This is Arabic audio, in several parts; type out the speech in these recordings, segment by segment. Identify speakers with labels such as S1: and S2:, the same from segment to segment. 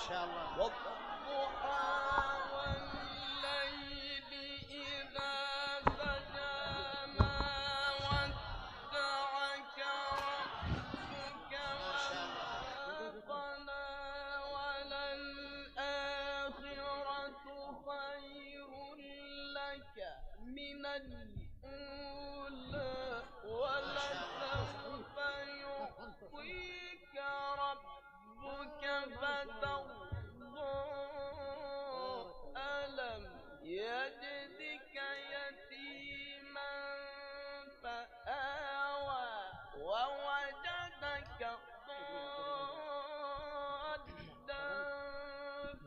S1: شاء الله.
S2: والضحى والليل إذا سجى ما ودعك ربك وما قلى وللآخرة خير لك من الأولى ولسوف يعطيك ربك فترضى ألم يجدك يتيما فآوى ووجدك ضالا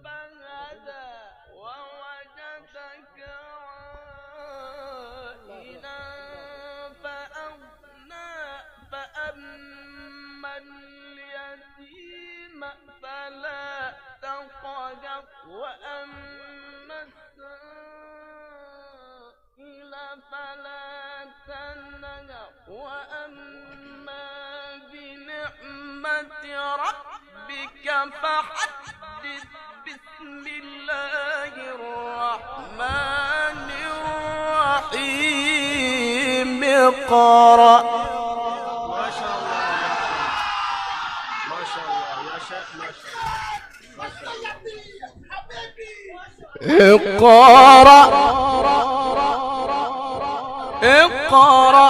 S2: فهدى ووجدك عائلا فأغنى فأما اليتيم فلا تقهر وأما السائل فلا تنهر وأما بنعمة ربك فحدث بسم الله الرحمن الرحيم اقرأ.
S1: ما شاء الله ما شاء الله يا شيخ ما شاء الله.
S2: اقرأ اقرأ.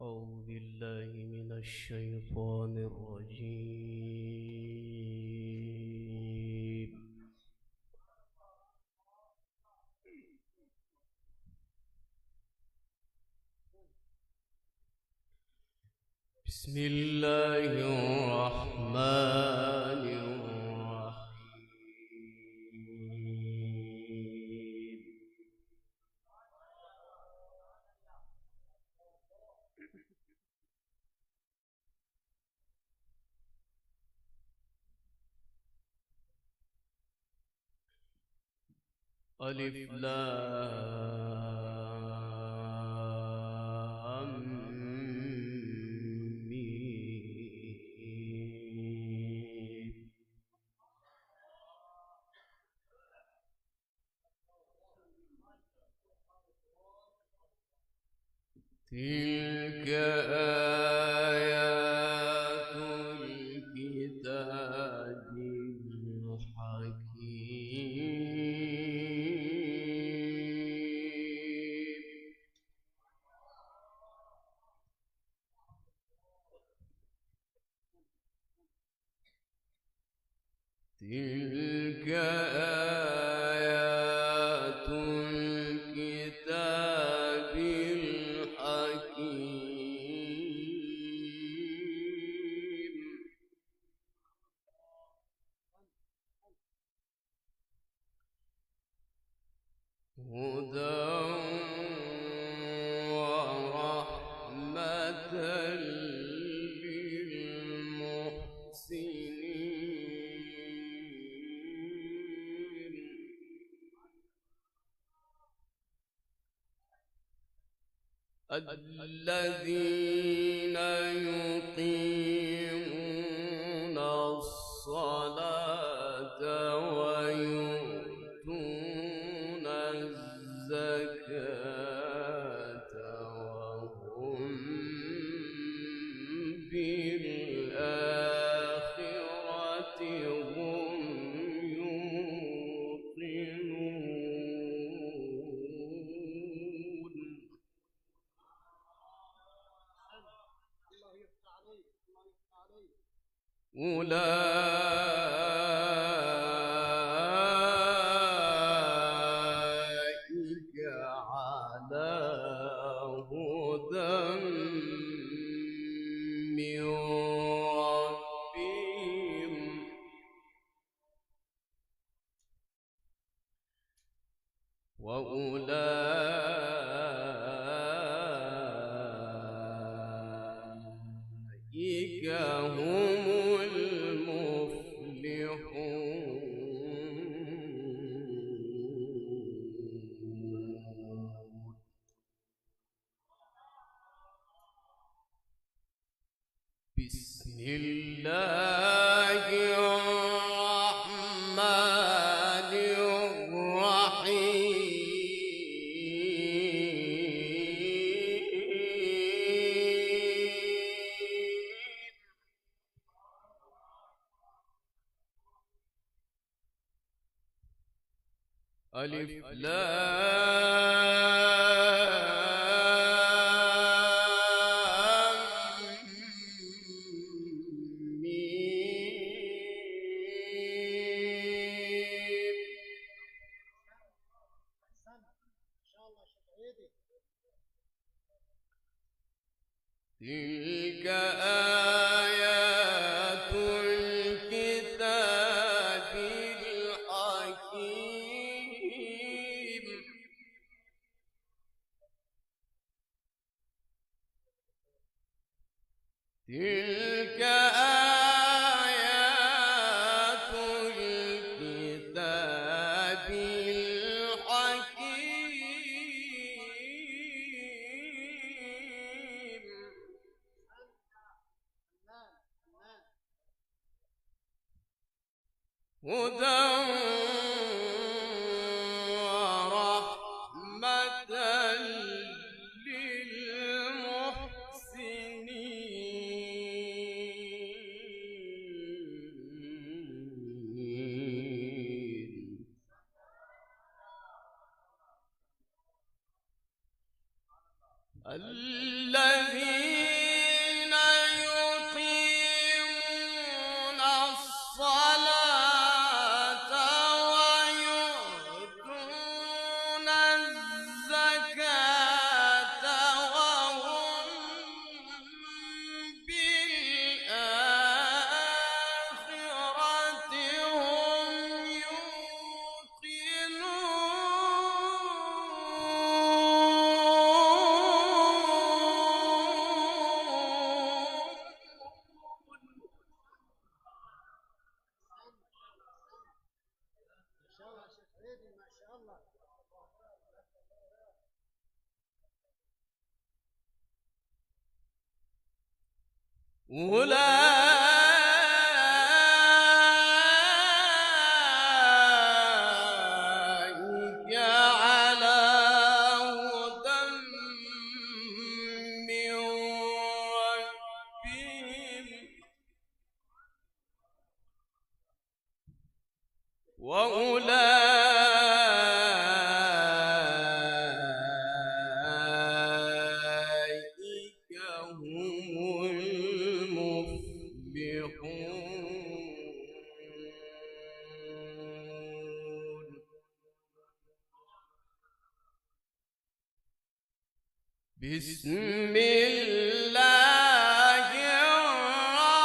S2: أعوذ بالله من الشيطان الرجيم. بسم الله الرحمن الرحيم. ألف لام ميم. تلك آيات الكتاب الحكيم. تلك آيات الكتاب الحكيم. هدى ورحمة للمحسنين. الذين يقيمون الصلاة ويؤتون الزكاة وهم بالآخرة هم يوقنون. أولئك على هدى من ربهم وأولئك هم المفلحون. الله الرحمن الرحيم ألف لام ميم تلك آيات الكتاب الحكيم تلك آيات الكتاب الحكيم هدى ورحمة للمحسنين الذين يقيمون الصلاة ويؤتون الزكاة وهم بالآخرة هم أولئك على هدى من ربهم وأولئك هم المفلحون بسم الله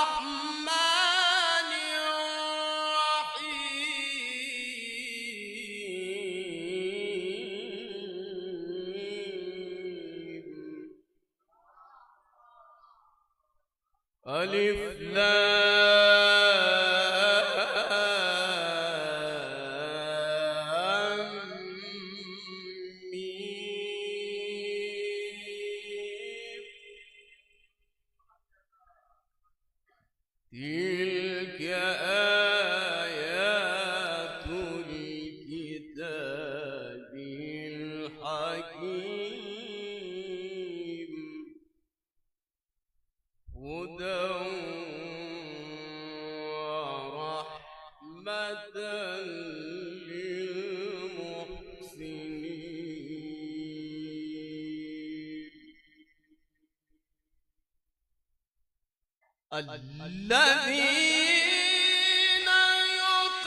S2: الرحمن الرحيم ألف لام ميم تلك آيات الكتاب الحكيم هدى ورحمة للمحسنين الذين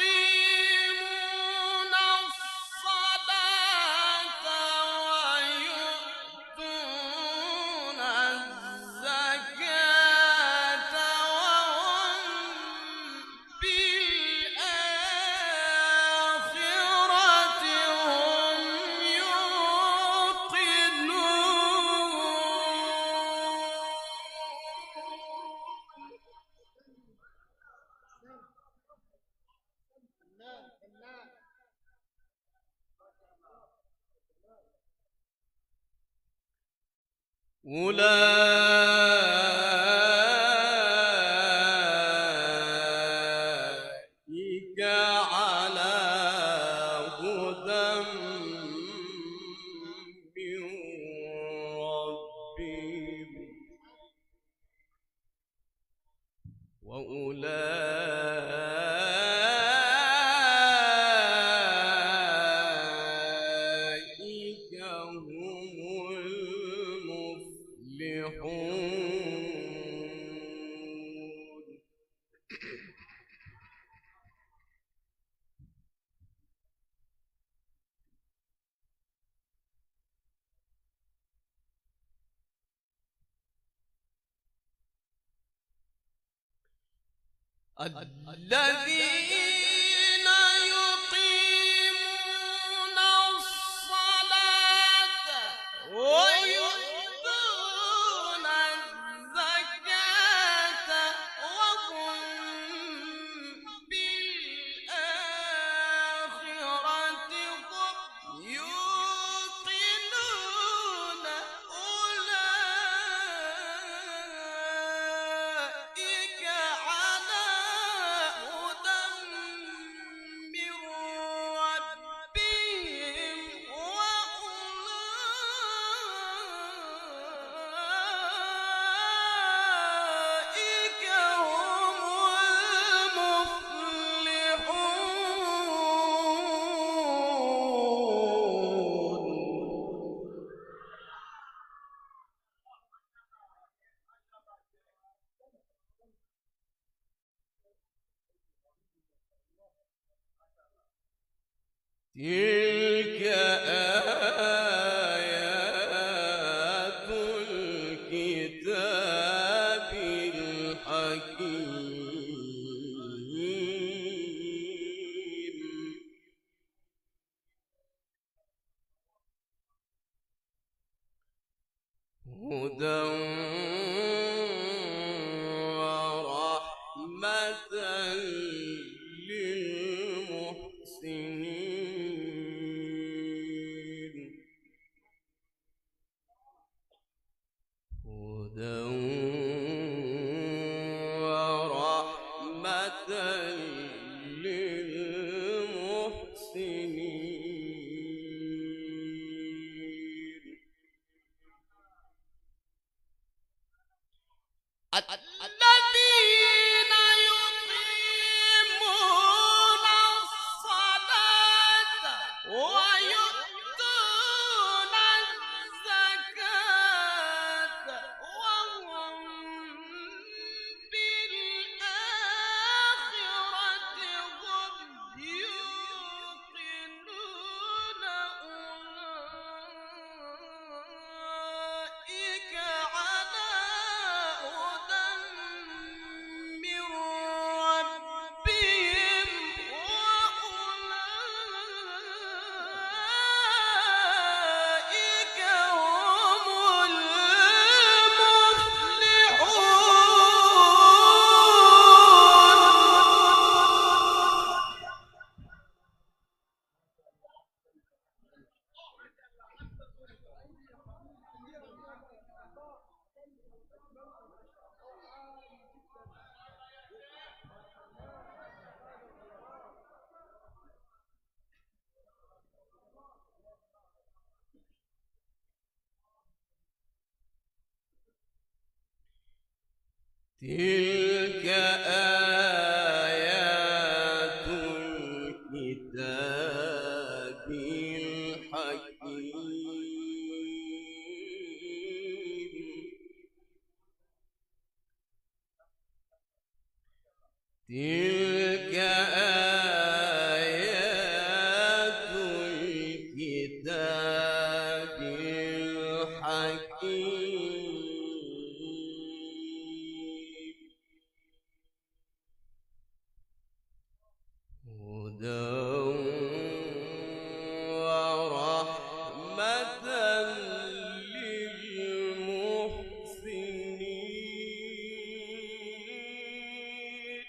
S2: يقيمون الصلاة ويؤتون الزكاة وهم بالآخرة هم أولئك وأولئك هم المفلحون. الذين يقيمون الصلاة ويؤتون الزكاة وهم بالآخرة هم يوقنون أولئك على هدى من ربهم وأولئك هم المفلحون. تلك آيات الكتاب الحكيم. هدى ورحمة للمحسنين. هدى ورحمة للمحسنين. الذين يقيمون الصلاة ويؤتون الزكاة وهم بالآخرة هم يوقنون أولئك على هدى من ربهم وأولئك هم المفلحون. تلك آيات الكتاب الحكيم. تلك آيات الكتاب الحكيم. هدى ورحمة للمحسنين.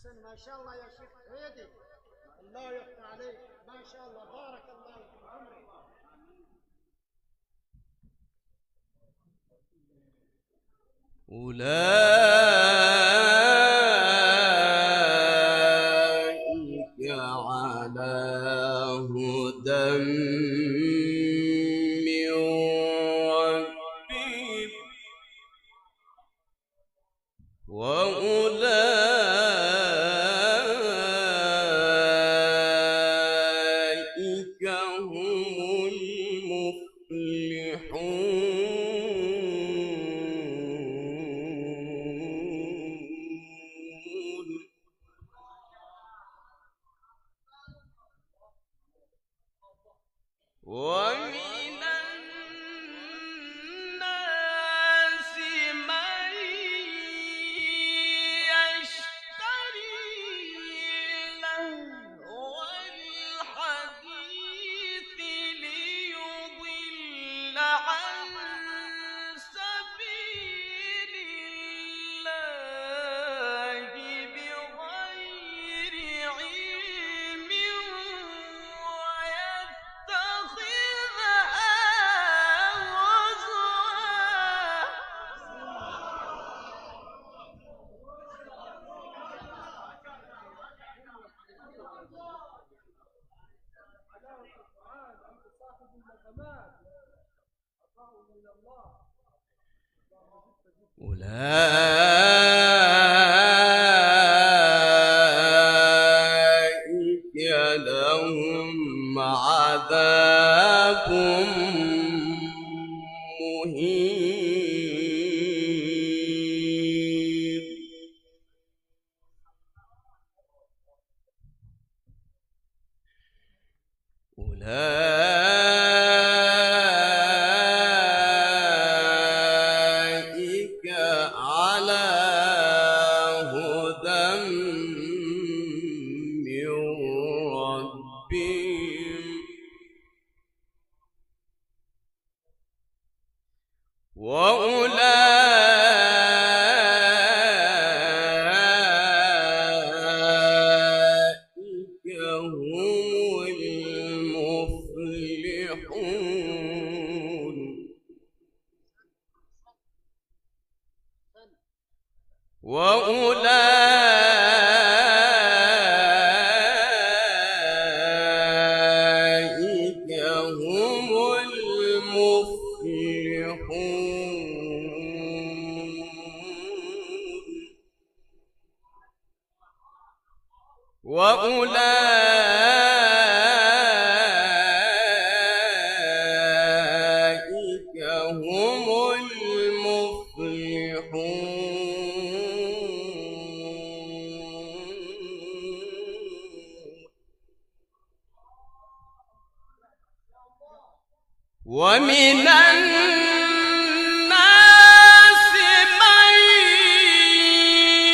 S1: أحسن ما شاء الله يا شيخ عيدي، الله يفتح عليك، ما شاء الله بارك الله في عمرك.
S2: أولئك على هدى من ربهم وأولئك هم المفلحون. ومن الناس من يشتري لهو الحديث ليضل عن سبيل الله بغير علم ويتخذها أولئك لهم عذاب مهين. أولئك على هدى من ربهم وأولئك هم المفلحون. وأولئك هم المفلحون. وأولئك هم المفلحون. ومن الناس من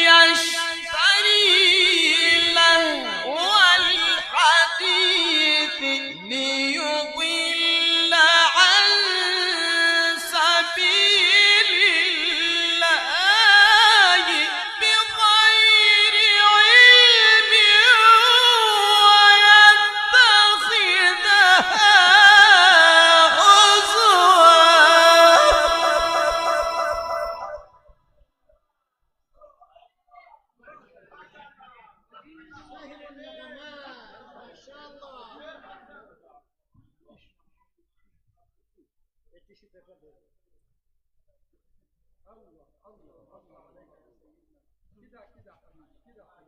S2: يشتري لهو الحديث ليضل عن سبيل الله بغير علم ويتخذها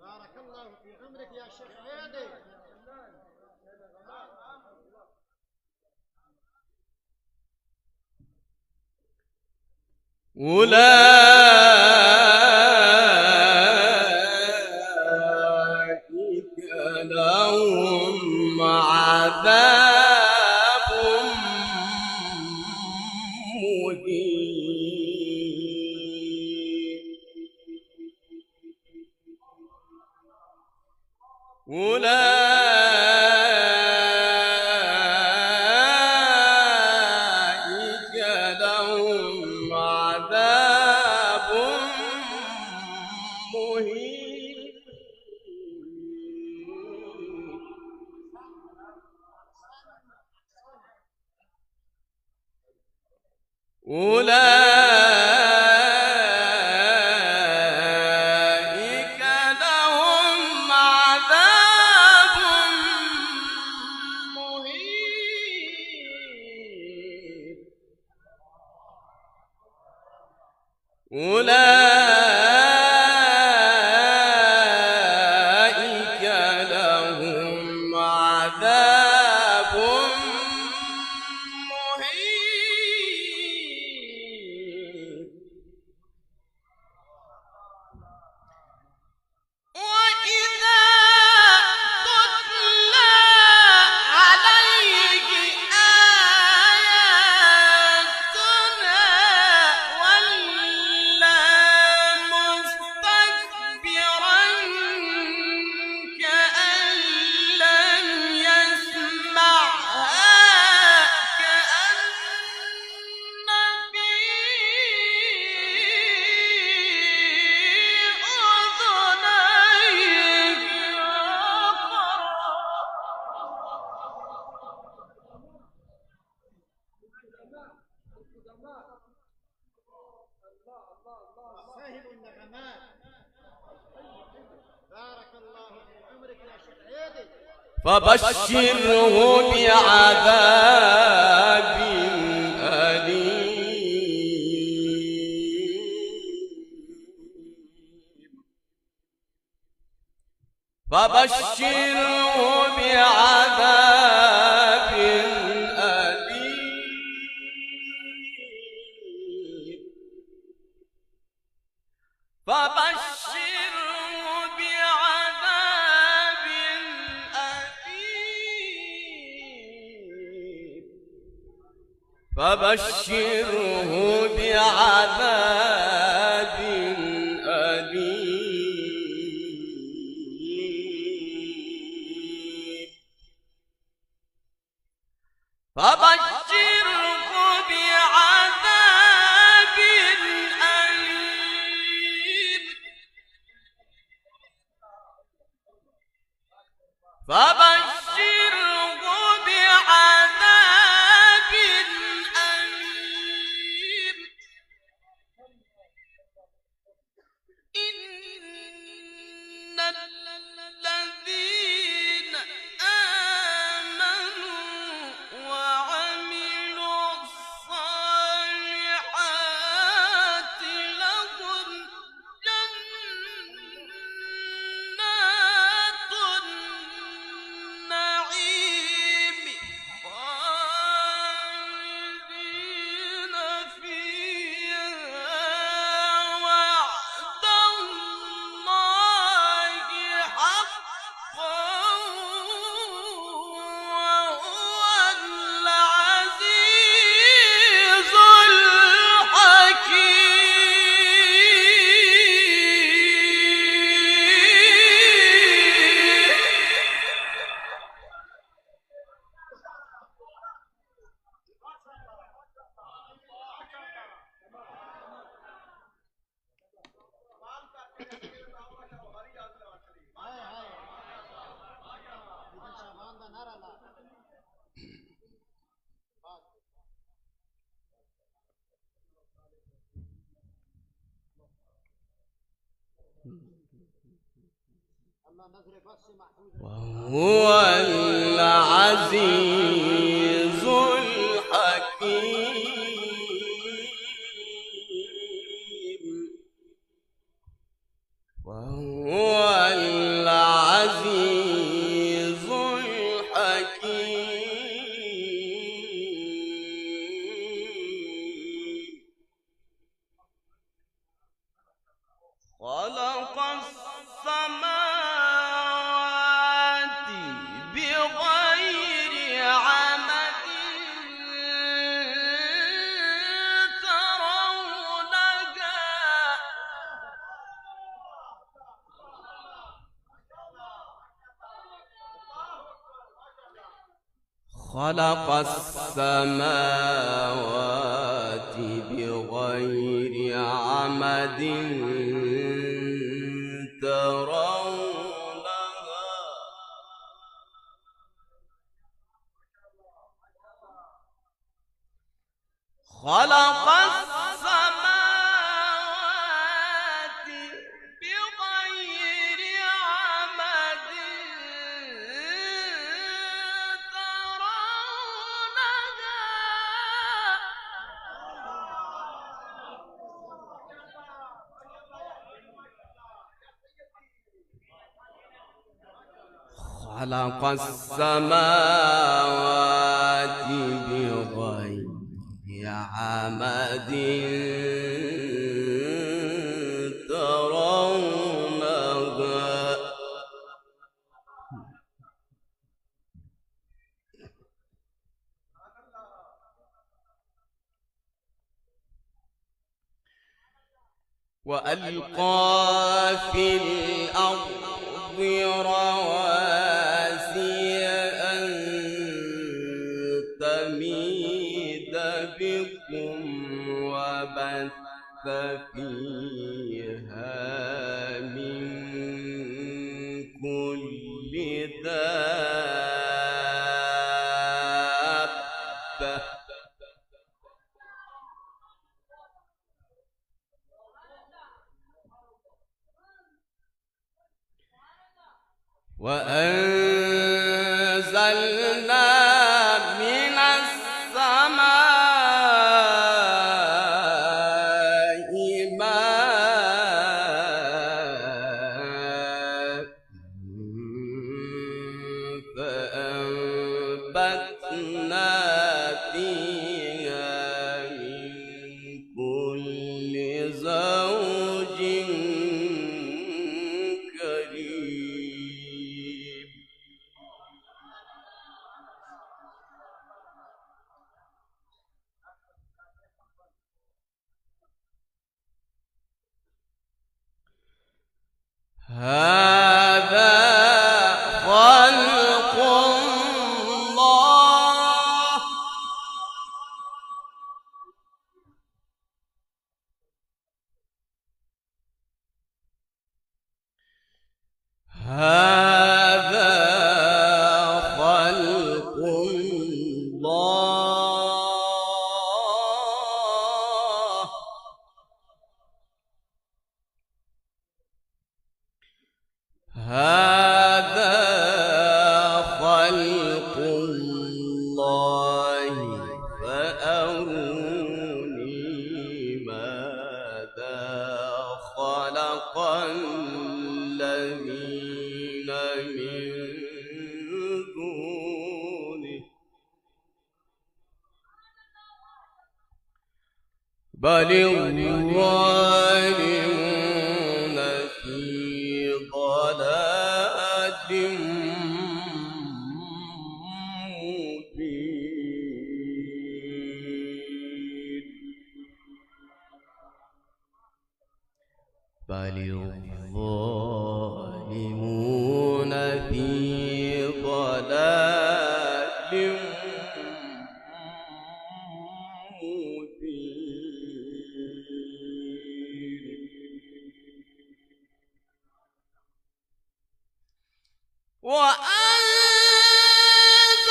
S1: بارك الله في عمرك يا شيخ عيدي.
S2: أولئك لهم عذاب مهين. أولئك لهم عذاب مهين. أولئك لهم عذاب مهين أولئك لهم عذاب مهين وإذا تتلى عليه آياتنا ولى مستكبرا كأن لم يسمعها كأن في أذنيه
S3: صاحب النغمات. بارك الله في عمرك يا شيخ عيدي.
S2: فبشره بعذاب أليم فبشره بعذاب أليم فبشره بعذاب أليم فبشره بعذاب أليم فبشره بعذاب أليم فبشره بعذاب أليم إن الذين آمنوا وعملوا الصالحات لهم جنات النعيم خالدين فيها وعد الله حقا وهو العزيز وهو العزيز الحكيم وهو العزيز الحكيم خلق السماوات بغير عمد ترونها خلق السماوات بغير عمد ترونها خلق خلق السماوات بغير عمد ترونها وألقى في الأرض رواسي أن تميد بكم وبث فيها من كل دابة وأنزلنا من السماء ماء فأنبتنا فيها من كل زوج كريم هذا خلق الله هذا خلق الله هذا خلق الله فأروني ماذا خلق الذين من دونه بل الظالمون في ضلال مبين بل الظالمون في ضلال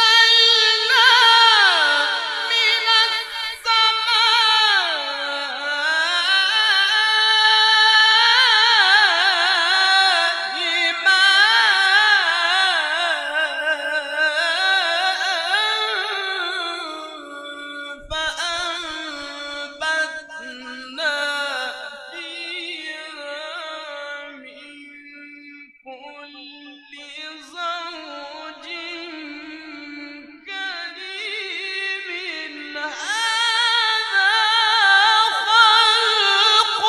S2: وأنزلنا من السماء ماء فأنبتنا فيها من كل زوج كريم هذا خلق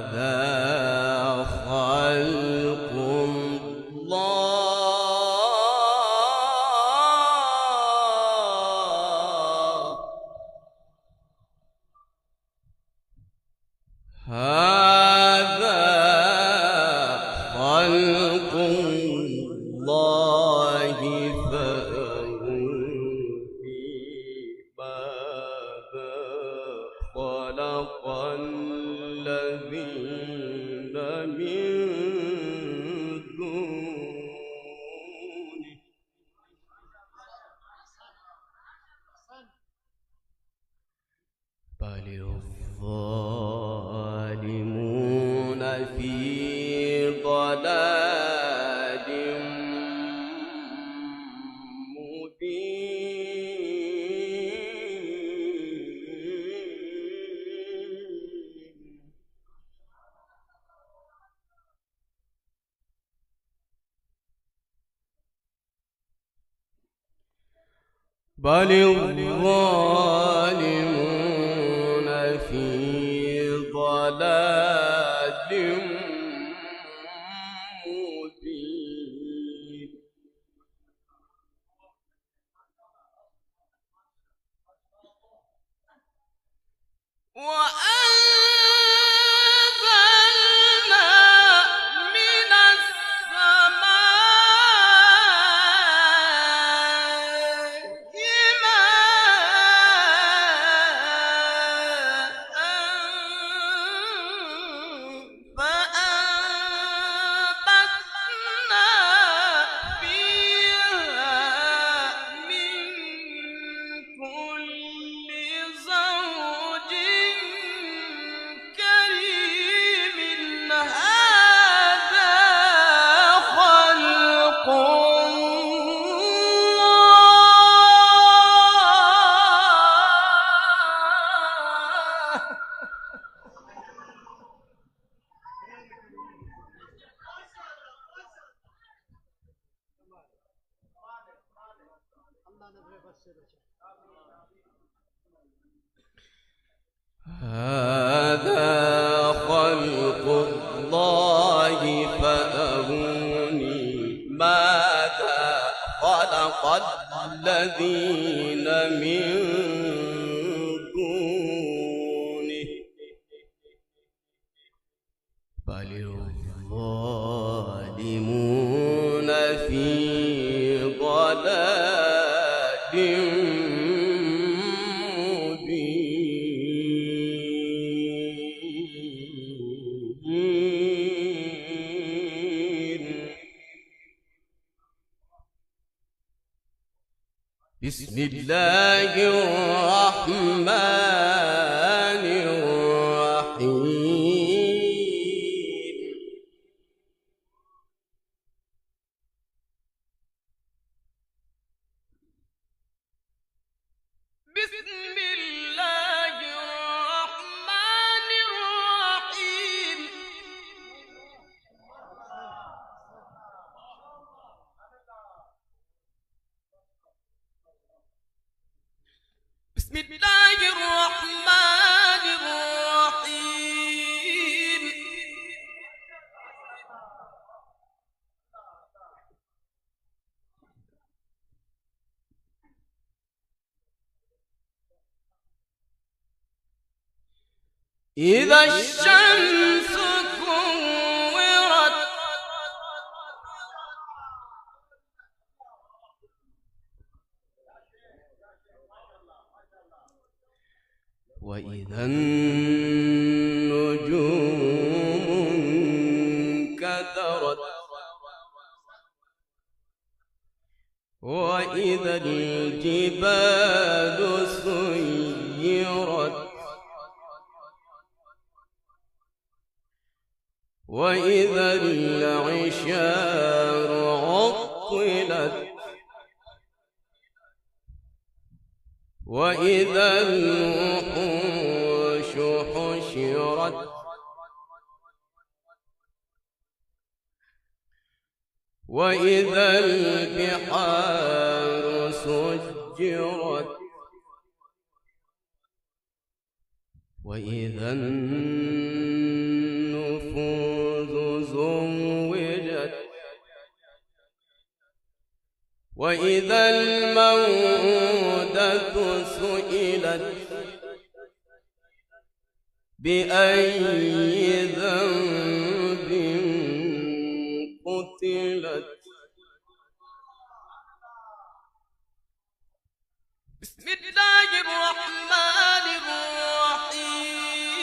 S2: هذا خلق الله هذا خلق الله فأروني ماذا خلق الذين من دونه بل الظالمون في ضلال مبين بل الظالمون في ضلال مبين وأنزلنا من السماء ماء فأنبتنا فيها من كل زوج كريم هذا خلق الله
S3: الله نبغي يفسر.
S2: هذا خلق الله فأروني ماذا خلق الذين من دونه بل الظالمون في ضلال مبين بسم الله الرحمن الرحيم بسم الله الرحمن الرحيم بسم الله الرحمن الرحيم إذا الشمس كورت وإذا النجوم انكدرت وإذا الجبال سيرت وإذا العشار عطلت وإذا الوحوش حشرت وإذا البحار سجرت وإذا النفوس زوجت وإذا الموءودة سئلت بأي ذنب قتلت بسم الله الرحمن الرحيم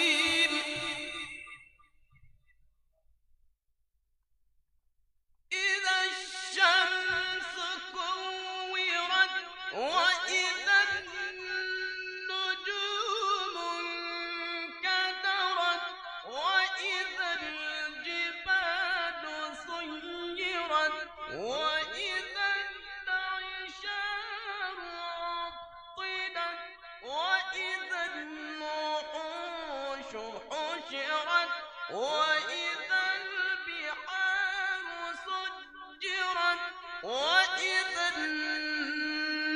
S2: وإذا الوحوش حشرت وإذا البحار سجرت وإذا النفوس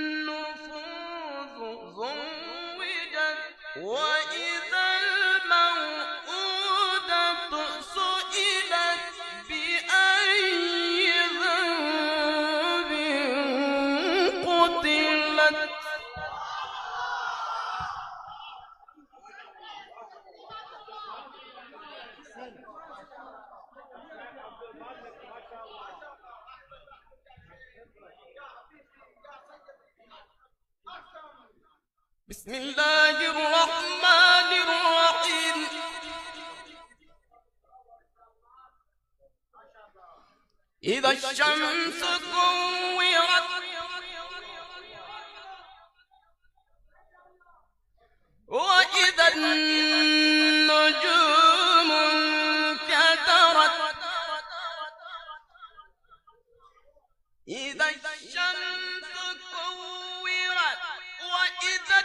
S2: زوجت وإذا الموءودة سئلت بأي ذنب قتلت. بسم الله الرحمن الرحيم. إذا الشمس كورت وإذا النجوم انكدرت إذا الشمس كورت وإذا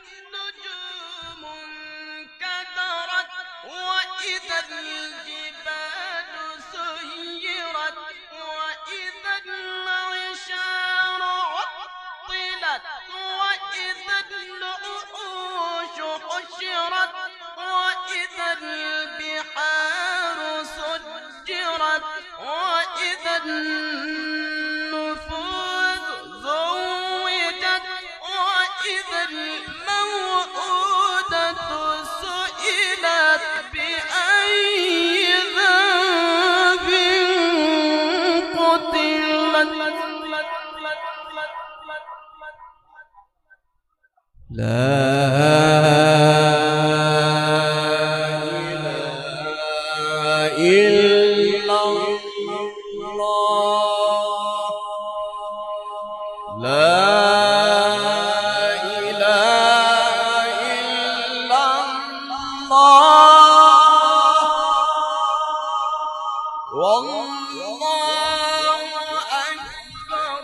S2: النجوم انكدرت وإذا الجبال سيرت وإذا العشار عطلت وإذا الوحوش حشرت وإذا البحار سجرت وإذا النفوس زوجت وإذا الموءودة سئلت بأي ذنب قتلت. لا إلا الله لا إله إلا الله والله أكبر.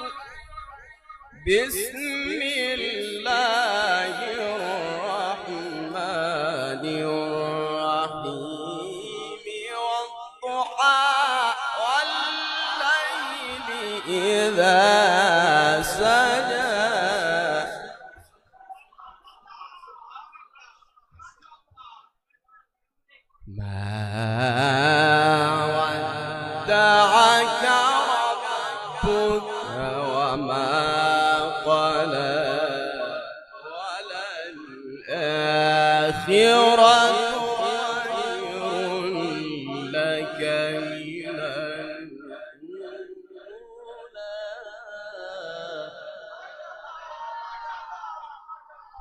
S2: بسم الله الرحمن الرحيم والضحى والليل إذا سجى ما ودعك ربك وما قلى وللآخرة خير لك من الأولى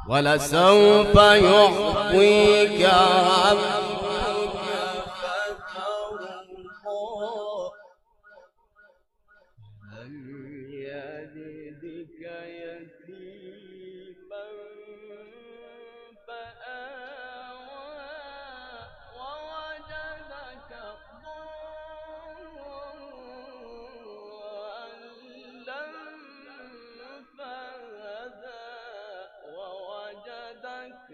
S2: ولسوف يعطيك ربك فترضى لم يجدك يتيما فآوى ووجدك ضالا فهدى ووجدك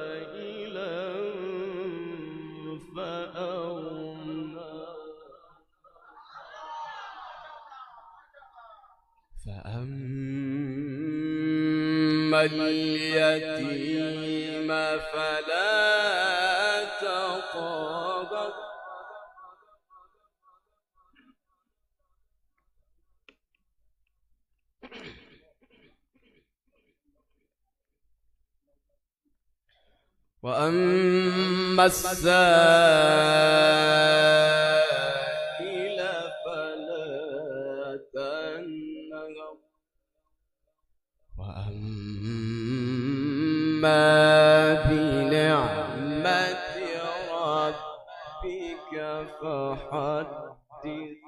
S2: عائلا فأغنى فأما اليتيم فلا تقهر وأما السائل فلا تنهر وأما بنعمة ربك فحدث.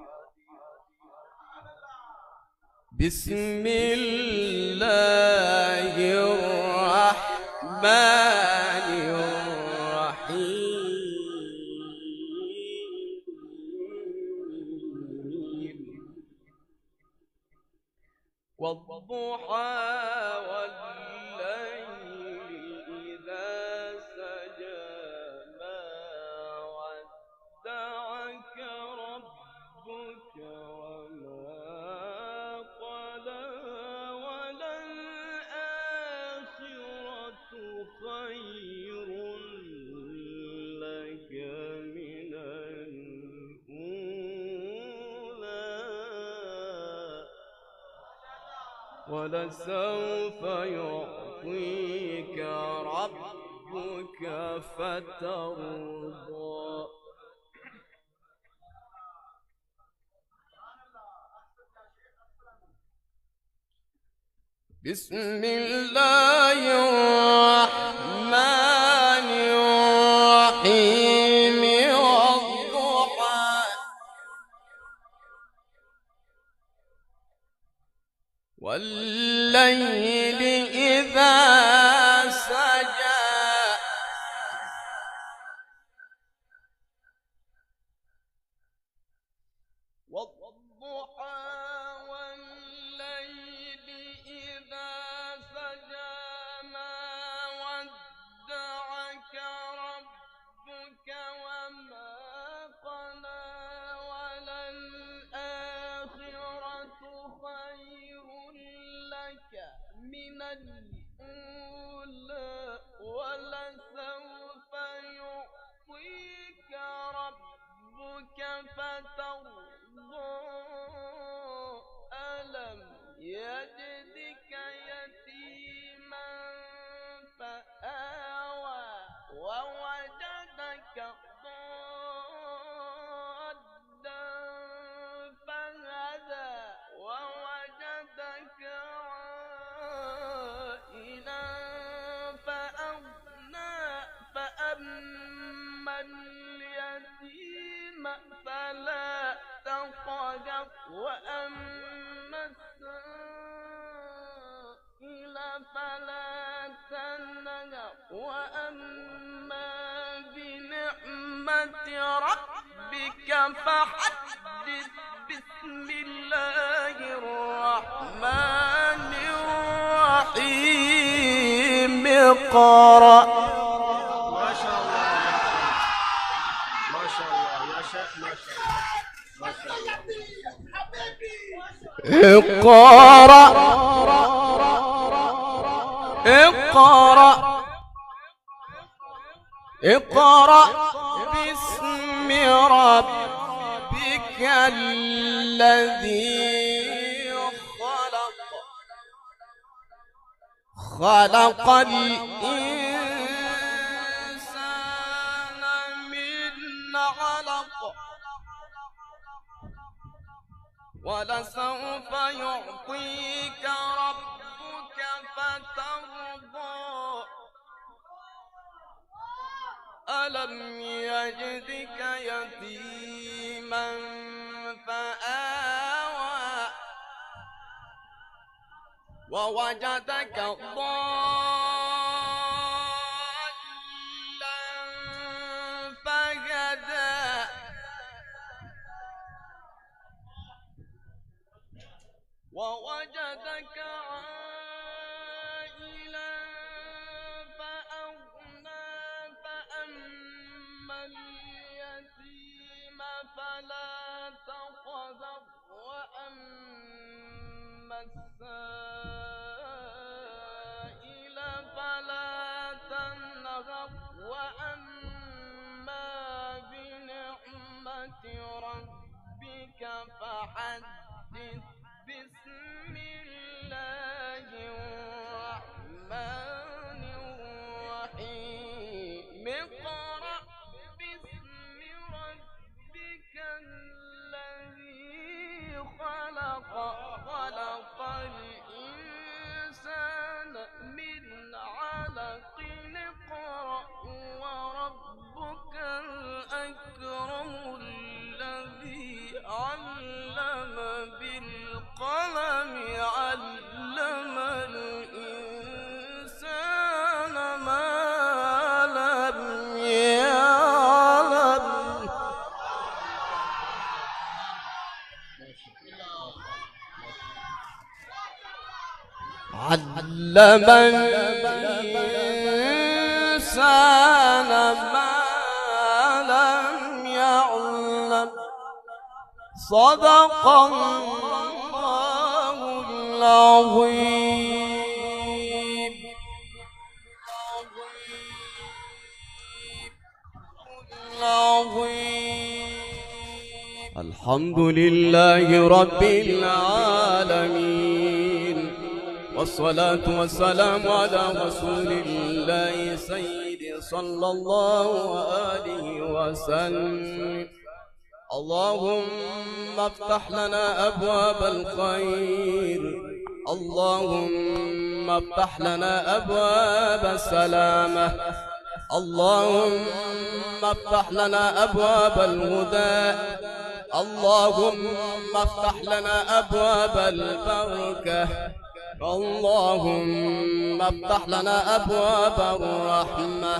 S2: بسم الله الرحمن الرحيم والضحى والليل إذا سجى ما ودعك ربك وما قلى وللآخرة خير لك من الأولى ولسوف يعطيك ربك فترضى بسم الله الرحمن الرحيم والضحى والليل إذا سجى والضحى والليل إذا سجى ما ودعك ربك وما قلى وللآخرة خير لك من الأولى ولسوف يعطيك ربك فترضى ألم يجدك يتيما فآوى ووجدك ضالا فهدى ووجدك عائلا فأغنى فأما اليتيم فلا تقهر وأما السائل فلا تنهر وأما بنعمة ربك فحدث بسم الله الرحمن الرحيم اقرأ
S1: ما شاء الله ما شاء الله يا شيخ ما شاء الله ما شاء الله
S2: اقرأ اقرأ اقرأ باسم ربك الذي خلق خلق الإنسان من علق ولسوف يعطيك ربك فترضى ألم يجدك يتيما فآوى ووجدك ضالا فهدى ووجدك عائلا فأغنى فأما اليتيم فلا تقهر وأما السائل فلا تنهر وأما بنعمة ربك فحدث بسم الله الرحمن الرحيم اقرأ باسم ربك الذي خلق خلق الإنسان من علق اقرأ وربك الأكرم الذي علم بالقلم علم الإنسان ما لم يعلم علم الإنسان ما لم يعلم صدق الله العظيم. الحمد لله رب العالمين، والصلاة والسلام على رسول الله سيدي صلى الله عليه وسلم. اللهم افتح لنا أبواب الخير، اللهم افتح لنا أبواب السلامة، اللهم افتح لنا أبواب الهدى، اللهم افتح لنا أبواب البركة، اللهم افتح لنا أبواب الرحمة،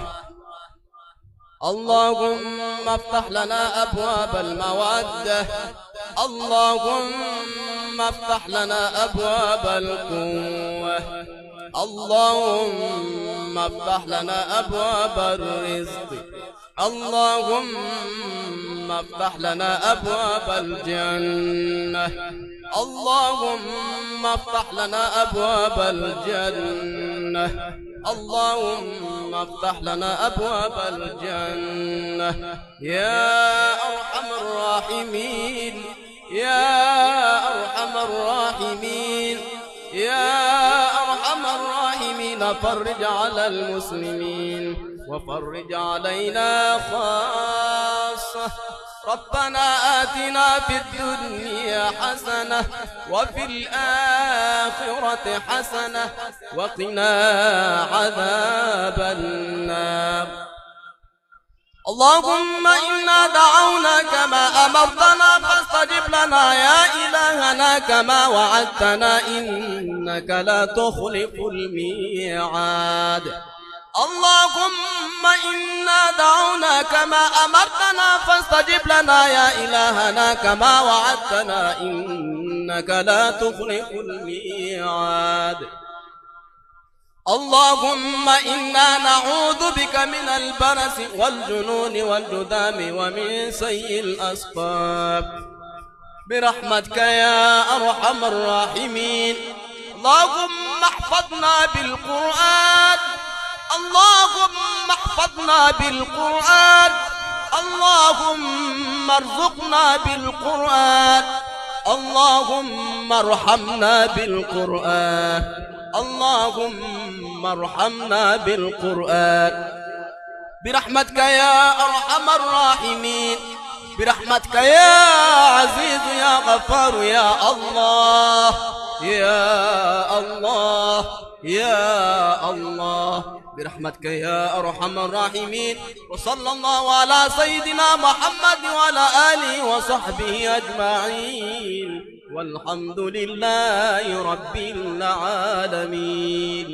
S2: اللهم افتح لنا أبواب المودة، اللهم افتح لنا أبواب القوة، اللهم افتح لنا أبواب الرزق، اللهم افتح لنا أبواب الجنة، اللهم افتح لنا أبواب الجنة، اللهم افتح لنا أبواب الجنة يا أرحم الراحمين، يا أرحم الراحمين، يا أرحم الراحمين. فرج على المسلمين وفرج علينا خاصة. ربنا آتنا في الدنيا حسنة وفي الآخرة حسنة وقنا عذاب النار. اللهم إنا دعوناك ما أمرتنا فاستجب لنا يا إلهنا كما وعدتنا إنك لا تخلف الميعاد. اللهم إنا دعوناك ما أمرتنا فاستجب لنا يا إلهنا كما وعدتنا إنك لا تخلف الميعاد. اللهم إنا نعوذ بك من البرس والجنون والجذام ومن سيء الأسقام برحمتك يا أرحم الراحمين. اللهم احفظنا بالقرآن، اللهم احفظنا بالقرآن، اللهم ارزقنا بالقرآن، اللهم ارحمنا بالقرآن، اللهم ارحمنا بالقرآن برحمتك يا أرحم الراحمين، برحمتك يا عزيز يا غفار يا الله يا الله يا الله برحمتك يا أرحم الراحمين. وصلى الله على سيدنا محمد وعلى آله وصحبه أجمعين والحمد لله رب العالمين.